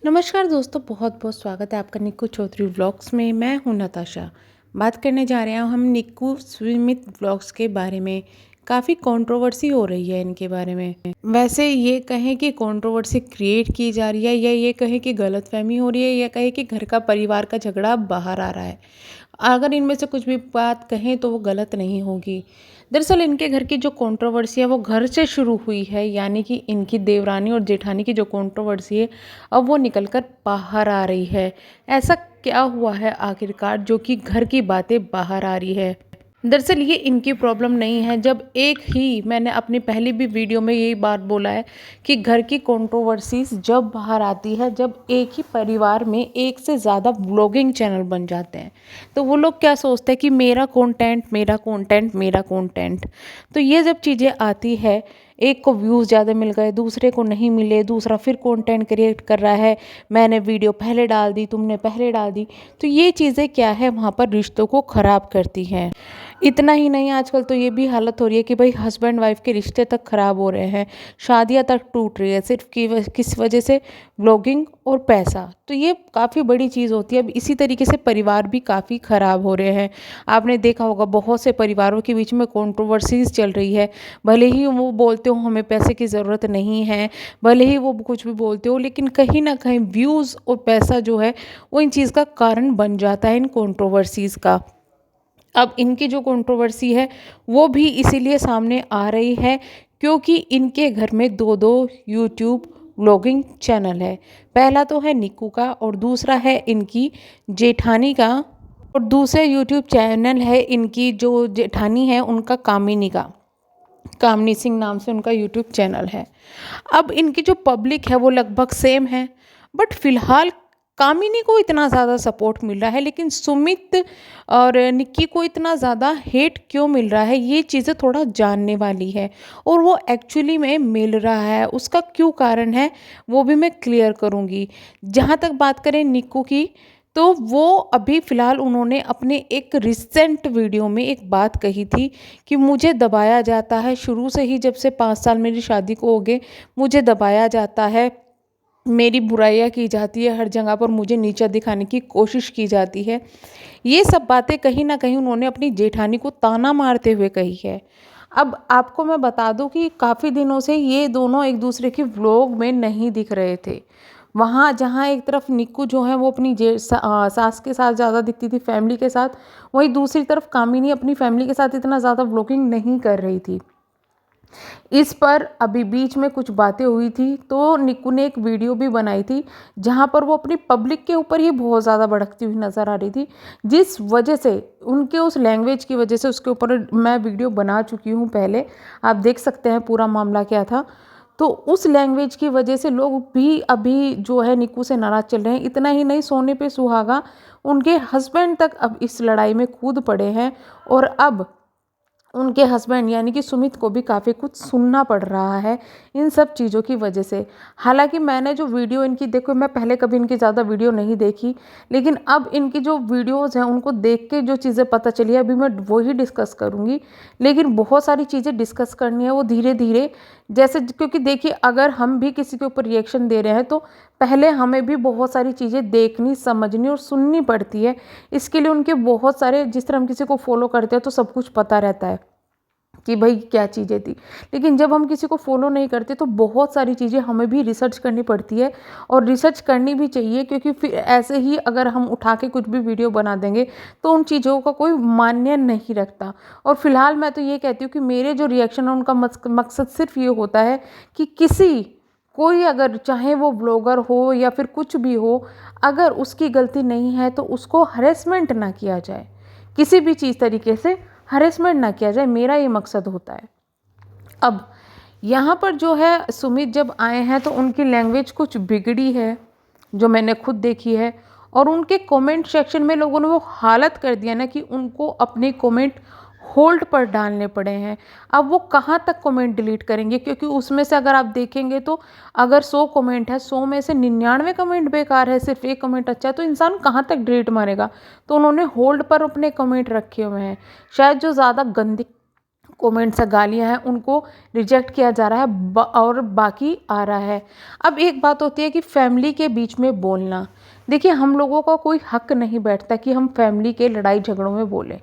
नमस्कार दोस्तों, बहुत बहुत स्वागत है आपका निक्कू चौधरी व्लॉग्स में। मैं हूं नताशा। बात करने जा रहे हैं हम निक्कू सुमित व्लॉग्स के बारे में। काफ़ी कंट्रोवर्सी हो रही है इनके बारे में। वैसे ये कहें कि कंट्रोवर्सी क्रिएट की जा रही है, या ये कहें कि गलतफहमी हो रही है, या कहें कि घर का परिवार का झगड़ा बाहर आ रहा है। अगर इनमें से कुछ भी बात कहें तो वो गलत नहीं होगी। दरअसल इनके घर की जो कंट्रोवर्सी है वो घर से शुरू हुई है, यानी कि इनकी देवरानी और जेठानी की जो कंट्रोवर्सी है अब वो निकल कर बाहर आ रही है। ऐसा क्या हुआ है आखिरकार जो कि घर की बातें बाहर आ रही है? दरअसल ये इनकी प्रॉब्लम नहीं है। जब एक ही मैंने अपनी पहली भी वीडियो में यही बात बोला है कि घर की कंट्रोवर्सीज जब बाहर आती है, जब एक ही परिवार में एक से ज़्यादा व्लॉगिंग चैनल बन जाते हैं, तो वो लोग क्या सोचते हैं कि मेरा कंटेंट मेरा कंटेंट मेरा कंटेंट। तो ये जब चीज़ें आती है, एक को व्यूज़ ज़्यादा मिल गए, दूसरे को नहीं मिले, दूसरा फिर कंटेंट क्रिएट कर रहा है, मैंने वीडियो पहले डाल दी, तुमने पहले डाल दी, तो ये चीज़ें क्या है वहाँ पर रिश्तों को ख़राब करती हैं। इतना ही नहीं, आजकल तो ये भी हालत हो रही है कि भाई हस्बैंड वाइफ के रिश्ते तक ख़राब हो रहे हैं, शादियां तक टूट रही है सिर्फ किस वजह से? व्लॉगिंग और पैसा। तो ये काफ़ी बड़ी चीज़ होती है। अब इसी तरीके से परिवार भी काफ़ी ख़राब हो रहे हैं। आपने देखा होगा बहुत से परिवारों के बीच में कंट्रोवर्सीज चल रही है। भले ही वो बोलते हो हमें पैसे की ज़रूरत नहीं है, भले ही वो कुछ भी बोलते हो, लेकिन कहीं ना कहीं व्यूज़ और पैसा जो है वो इन चीज़ का कारण बन जाता है, इन कंट्रोवर्सीज़ का। अब इनकी जो कंट्रोवर्सी है वो भी इसीलिए सामने आ रही है क्योंकि इनके घर में दो दो यूट्यूब व्लॉगिंग चैनल है। पहला तो है निक्कू का और दूसरा है इनकी जेठानी का, और दूसरे यूट्यूब चैनल है इनकी जो जेठानी है उनका, कामिनी का। कामनी सिंह नाम से उनका यूट्यूब चैनल है। अब इनकी जो पब्लिक है वो लगभग सेम है, बट फिलहाल कामिनी को इतना ज़्यादा सपोर्ट मिल रहा है, लेकिन सुमित और निक्की को इतना ज़्यादा हेट क्यों मिल रहा है, ये चीज़ें थोड़ा जानने वाली है। और वो एक्चुअली में मिल रहा है, उसका क्यों कारण है वो भी मैं क्लियर करूँगी। जहाँ तक बात करें निक्कू की, तो वो अभी फ़िलहाल उन्होंने अपने एक रिसेंट वीडियो में एक बात कही थी कि मुझे दबाया जाता है शुरू से ही, जब से 5 साल मेरी शादी को हो गए मुझे दबाया जाता है, मेरी बुराइयां की जाती है, हर जगह पर मुझे नीचा दिखाने की कोशिश की जाती है। ये सब बातें कहीं ना कहीं उन्होंने अपनी जेठानी को ताना मारते हुए कही है। अब आपको मैं बता दूं कि काफ़ी दिनों से ये दोनों एक दूसरे के व्लॉग में नहीं दिख रहे थे। वहाँ जहाँ एक तरफ निक्कू जो है वो अपनी सास के साथ ज़्यादा दिखती थी, फैमिली के साथ, वहीं दूसरी तरफ कामिनी अपनी फैमिली के साथ इतना ज़्यादा व्लॉगिंग नहीं कर रही थी। इस पर अभी बीच में कुछ बातें हुई थी, तो निक्कू ने एक वीडियो भी बनाई थी जहां पर वो अपनी पब्लिक के ऊपर ही बहुत ज़्यादा भड़कती हुई नज़र आ रही थी, जिस वजह से उनके उस लैंग्वेज की वजह से उसके ऊपर मैं वीडियो बना चुकी हूं पहले, आप देख सकते हैं पूरा मामला क्या था। तो उस लैंग्वेज की वजह से लोग भी अभी जो है निक्कू से नाराज़ चल रहे हैं। इतना ही नहीं, सोने पे सुहागा उनके हस्बैंड तक अब इस लड़ाई में कूद पड़े हैं, और अब उनके हस्बैंड यानी कि सुमित को भी काफ़ी कुछ सुनना पड़ रहा है इन सब चीज़ों की वजह से। हालांकि मैंने जो वीडियो इनकी, देखो मैं पहले कभी इनकी ज़्यादा वीडियो नहीं देखी, लेकिन अब इनकी जो वीडियोस हैं उनको देख के जो चीज़ें पता चली है अभी मैं वही डिस्कस करूँगी। लेकिन बहुत सारी चीज़ें डिस्कस करनी है वो धीरे धीरे, जैसे क्योंकि देखिए अगर हम भी किसी के ऊपर रिएक्शन दे रहे हैं तो पहले हमें भी बहुत सारी चीज़ें देखनी, समझनी और सुननी पड़ती है। इसके लिए उनके बहुत सारे, जिस तरह हम किसी को फॉलो करते हैं तो सब कुछ पता रहता है कि भाई क्या चीज़ें थी, लेकिन जब हम किसी को फॉलो नहीं करते तो बहुत सारी चीज़ें हमें भी रिसर्च करनी पड़ती है, और रिसर्च करनी भी चाहिए, क्योंकि फिर ऐसे ही अगर हम उठा के कुछ भी वीडियो बना देंगे तो उन चीज़ों का कोई मान्य नहीं रखता। और फिलहाल मैं तो ये कहती हूँ कि मेरे जो रिएक्शन है उनका मकसद सिर्फ ये होता है कि कोई अगर चाहे वो ब्लॉगर हो या फिर कुछ भी हो, अगर उसकी गलती नहीं है तो उसको हरेसमेंट ना किया जाए, किसी भी चीज़ तरीके से हरेसमेंट ना किया जाए, मेरा ये मकसद होता है। अब यहाँ पर जो है सुमित जब आए हैं तो उनकी लैंग्वेज कुछ बिगड़ी है, जो मैंने खुद देखी है, और उनके कमेंट सेक्शन में लोगों ने वो हालत कर दिया ना कि उनको अपने कमेंट होल्ड पर डालने पड़े हैं। अब वो कहाँ तक कमेंट डिलीट करेंगे, क्योंकि उसमें से अगर आप देखेंगे तो अगर 100 कमेंट है, 100 में से 99 कमेंट बेकार है, सिर्फ एक कमेंट अच्छा है, तो इंसान कहाँ तक डिलीट मारेगा। तो उन्होंने होल्ड पर अपने कमेंट रखे हुए हैं। शायद जो ज़्यादा गंदे कमेंट्स या गालियाँ हैं उनको रिजेक्ट किया जा रहा है और बाकी आ रहा है। अब एक बात होती है कि फैमिली के बीच में बोलना, देखिए हम लोगों का कोई हक नहीं बैठता कि हम फैमिली के लड़ाई झगड़ों में बोलें।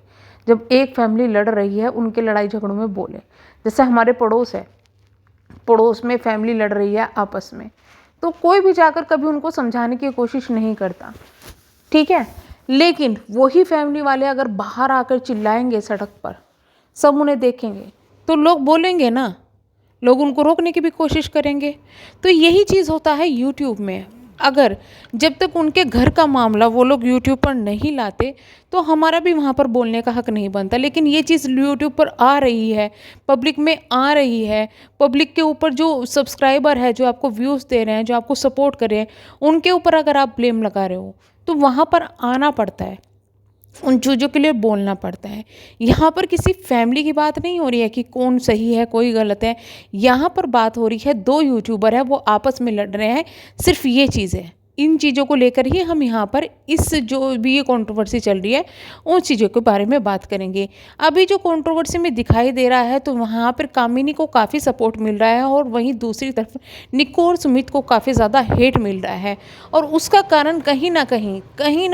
जब एक फैमिली लड़ रही है उनके लड़ाई झगड़ों में बोलें। जैसे हमारे पड़ोस है, पड़ोस में फैमिली लड़ रही है आपस में, तो कोई भी जाकर कभी उनको समझाने की कोशिश नहीं करता, ठीक है। लेकिन वही फैमिली वाले अगर बाहर आकर चिल्लाएंगे सड़क पर, सब उन्हें देखेंगे तो लोग बोलेंगे ना, लोग उनको रोकने की भी कोशिश करेंगे। तो यही चीज़ होता है यूट्यूब में। अगर जब तक उनके घर का मामला वो लोग यूट्यूब पर नहीं लाते तो हमारा भी वहाँ पर बोलने का हक नहीं बनता। लेकिन ये चीज़ यूट्यूब पर आ रही है, पब्लिक में आ रही है, पब्लिक के ऊपर जो सब्सक्राइबर है, जो आपको व्यूज़ दे रहे हैं, जो आपको सपोर्ट कर रहे हैं, उनके ऊपर अगर आप ब्लेम लगा रहे हो तो वहाँ पर आना पड़ता है, उन चीज़ों के लिए बोलना पड़ता है। यहाँ पर किसी फैमिली की बात नहीं हो रही है कि कौन सही है कोई गलत है। यहाँ पर बात हो रही है, दो यूट्यूबर है वो आपस में लड़ रहे हैं, सिर्फ ये चीज़ है। इन चीज़ों को लेकर ही हम यहाँ पर इस जो भी ये कंट्रोवर्सी चल रही है उन चीज़ों के बारे में बात करेंगे। अभी जो कंट्रोवर्सी में दिखाई दे रहा है तो वहाँ पर कामिनी को काफ़ी सपोर्ट मिल रहा है और वहीं दूसरी तरफ निक्कू और सुमित को काफ़ी ज़्यादा हेट मिल रहा है। और उसका कारण कहीं ना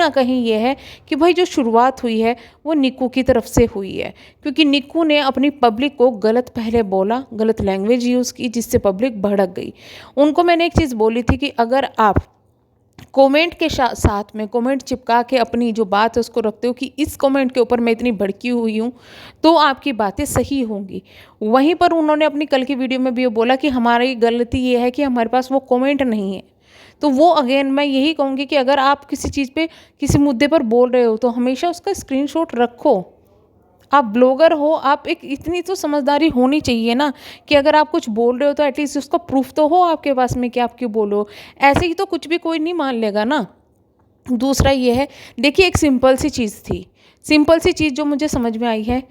कहीं ये है कि भाई जो शुरुआत हुई है वो निक्कू की तरफ से हुई है, क्योंकि निक्कू ने अपनी पब्लिक को गलत पहले बोला, गलत लैंग्वेज यूज़ की, जिससे पब्लिक भड़क गई। उनको मैंने एक चीज़ बोली थी कि अगर आप कमेंट के साथ में कमेंट चिपका के अपनी जो बात है उसको रखते हो कि इस कमेंट के ऊपर मैं इतनी भड़की हुई हूँ, तो आपकी बातें सही होंगी। वहीं पर उन्होंने अपनी कल की वीडियो में भी ये बोला कि हमारी गलती ये है कि हमारे पास वो कमेंट नहीं है। तो वो अगेन मैं यही कहूँगी कि अगर आप किसी चीज़ पे किसी मुद्दे पर बोल रहे हो तो हमेशा उसका स्क्रीनशॉट रखो। आप ब्लॉगर हो, आप एक इतनी तो समझदारी होनी चाहिए ना कि अगर आप कुछ बोल रहे हो तो एटलीस्ट उसका प्रूफ तो हो आपके पास में कि आप क्यों बोलो। ऐसे ही तो कुछ भी कोई नहीं मान लेगा ना। दूसरा ये है, देखिए एक सिंपल सी चीज़ थी, सिंपल सी चीज़ जो मुझे समझ में आई है,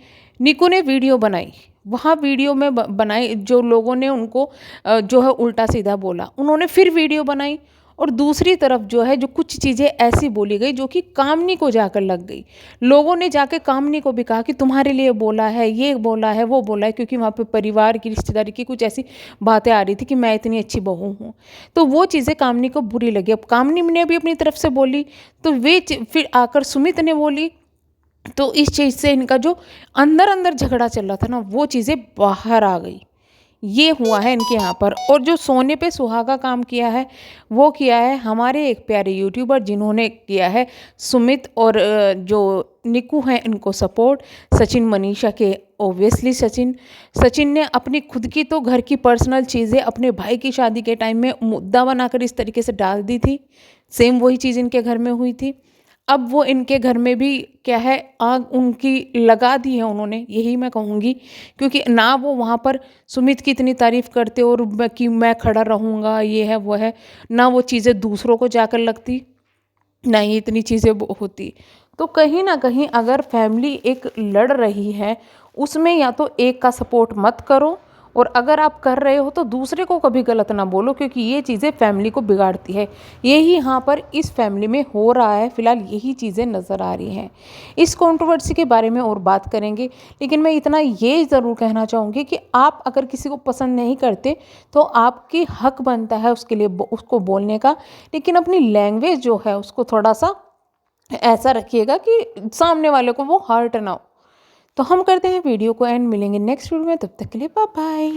निक्कू ने वीडियो बनाई, वहाँ वीडियो में बनाई जो लोगों ने उनको जो है उल्टा सीधा बोला, उन्होंने फिर वीडियो बनाई और दूसरी तरफ जो है जो कुछ चीज़ें ऐसी बोली गई जो कि कामनी को जाकर लग गई। लोगों ने जाके कामनी को भी कहा कि तुम्हारे लिए बोला है, ये बोला है, वो बोला है, क्योंकि वहाँ पे परिवार की रिश्तेदारी की कुछ ऐसी बातें आ रही थी कि मैं इतनी अच्छी बहू हूँ। तो वो चीज़ें कामनी को बुरी लगी। अब कामनी ने भी अपनी तरफ से बोली तो वे फिर आकर सुमित ने बोली, तो इस चीज़ से इनका जो अंदर अंदर झगड़ा चल रहा था ना वो चीज़ें बाहर आ गई। ये हुआ है इनके यहाँ पर। और जो सोने पे सुहागा काम किया है वो किया है हमारे एक प्यारे यूट्यूबर जिन्होंने किया है सुमित और जो निक्कू हैं इनको सपोर्ट, सचिन मनीषा के। ओब्वियसली सचिन ने अपनी खुद की तो घर की पर्सनल चीज़ें अपने भाई की शादी के टाइम में मुद्दा बनाकर इस तरीके से डाल दी थी। सेम वही चीज़ इनके घर में हुई थी। अब वो इनके घर में भी क्या है आग उनकी लगा दी है उन्होंने, यही मैं कहूँगी। क्योंकि ना वो वहाँ पर सुमित की इतनी तारीफ़ करते और कि मैं खड़ा रहूँगा, ये है वो है, ना वो चीज़ें दूसरों को जाकर लगती, ना ही इतनी चीज़ें होती। तो कहीं ना कहीं अगर फैमिली एक लड़ रही है उसमें या तो एक का सपोर्ट मत करो, और अगर आप कर रहे हो तो दूसरे को कभी गलत ना बोलो, क्योंकि ये चीज़ें फैमिली को बिगाड़ती है। यही यहाँ पर इस फैमिली में हो रहा है, फिलहाल यही चीज़ें नज़र आ रही हैं। इस कंट्रोवर्सी के बारे में और बात करेंगे, लेकिन मैं इतना ये ज़रूर कहना चाहूँगी कि आप अगर किसी को पसंद नहीं करते तो आपकी हक बनता है उसके लिए उसको बोलने का, लेकिन अपनी लैंग्वेज जो है उसको थोड़ा सा ऐसा रखिएगा कि सामने वाले को वो हर्ट ना हो। तो हम करते हैं वीडियो को एंड, मिलेंगे नेक्स्ट वीडियो में, तब तक के लिए बाय बाय।